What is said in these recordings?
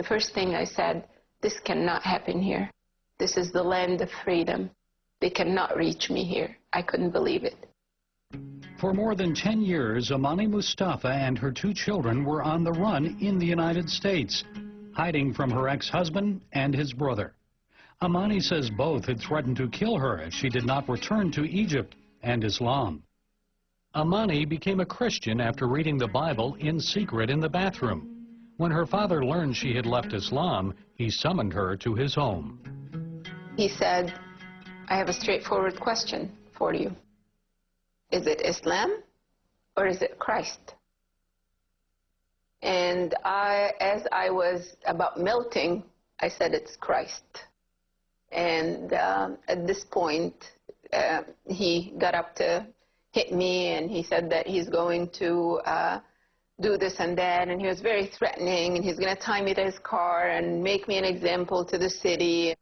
The first thing I said, this cannot happen here. This is the land of freedom. They cannot reach me here. I couldn't believe it. For more than 10 years, Amani Mustafa and her 2 children were on the run in the United States, hiding from her ex-husband and his brother. Amani says both had threatened to kill her if she did not return to Egypt and Islam. Amani became a Christian after reading the Bible in secret in the bathroom. When her father learned she had left Islam, he summoned her to his home. He said, I have a straightforward question for you. Is it Islam or is it Christ? And as I was about melting, I said, it's Christ. And at this point, he got up to hit me, and he said that he's going to do this and that, and he was very threatening, and he's going to tie me to his car and make me an example to the city.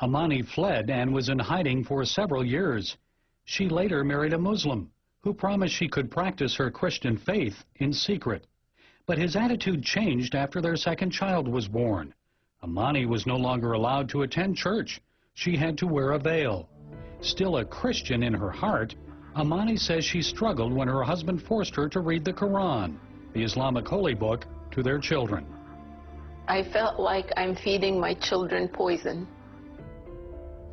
Amani fled and was in hiding for several years. She later married a Muslim who promised she could practice her Christian faith in secret. But his attitude changed after their second child was born. Amani was no longer allowed to attend church. She had to wear a veil. Still a Christian in her heart, Amani says she struggled when her husband forced her to read the Quran, the Islamic holy book, to their children. I felt like I'm feeding my children poison.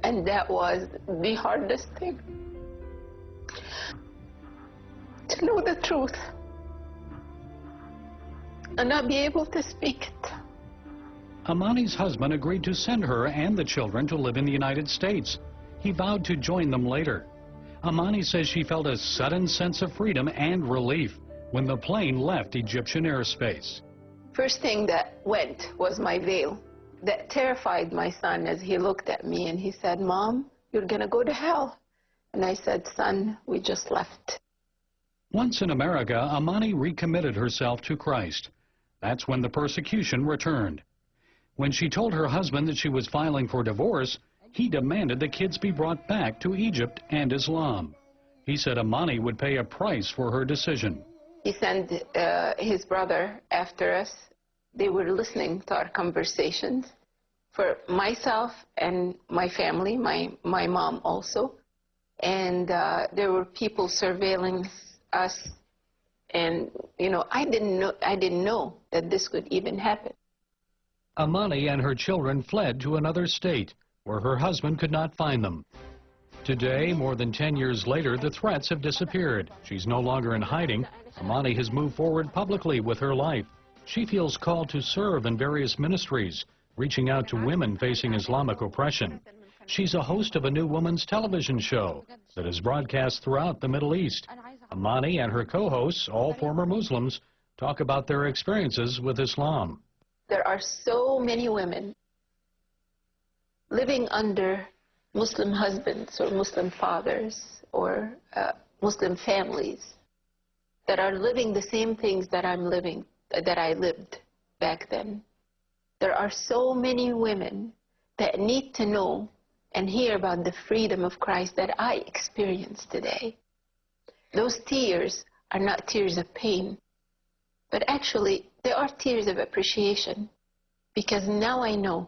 And that was the hardest thing. To know the truth and not be able to speak it. Amani's husband agreed to send her and the children to live in the United States. He vowed to join them later. Amani says she felt a sudden sense of freedom and relief when the plane left Egyptian airspace. First thing that went was my veil. That terrified my son as he looked at me and he said, Mom, you're going to go to hell. And I said, son, we just left. Once in America, Amani recommitted herself to Christ. That's when the persecution returned. When she told her husband that she was filing for divorce, he demanded the kids be brought back to Egypt and Islam. He said Amani would pay a price for her decision. He sent his brother after us. They were listening to our conversations. For myself and my family, my mom also. And there were people surveilling us. And, you know, I didn't know that this could even happen. Amani and her children fled to another state where her husband could not find them. Today, more than 10 years later, the threats have disappeared. She's no longer in hiding. Amani has moved forward publicly with her life. She feels called to serve in various ministries, reaching out to women facing Islamic oppression. She's a host of a new women's television show that is broadcast throughout the Middle East. Amani and her co-hosts, all former Muslims, talk about their experiences with Islam. There are so many women living under Muslim husbands or Muslim fathers or Muslim families that are living the same things that that I lived back then. There are so many women that need to know and hear about the freedom of Christ that I experience today. Those tears are not tears of pain, but actually they are tears of appreciation, because now I know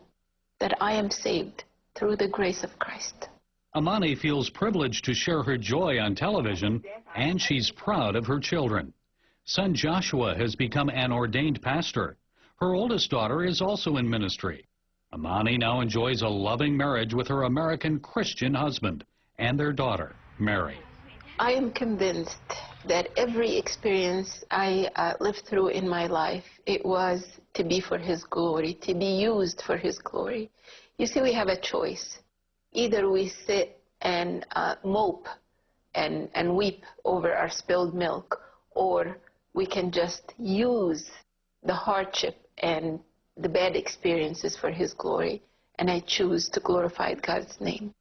that I am saved through the grace of Christ. Amani feels privileged to share her joy on television, and she's proud of her children. Son Joshua has become an ordained pastor. Her oldest daughter is also in ministry. Amani now enjoys a loving marriage with her American Christian husband and their daughter, Mary. I am convinced that every experience I lived through in my life, it was to be for His glory, to be used for His glory. You see, we have a choice. Either we sit and mope and weep over our spilled milk, or we can just use the hardship and the bad experiences for His glory. And I choose to glorify God's name.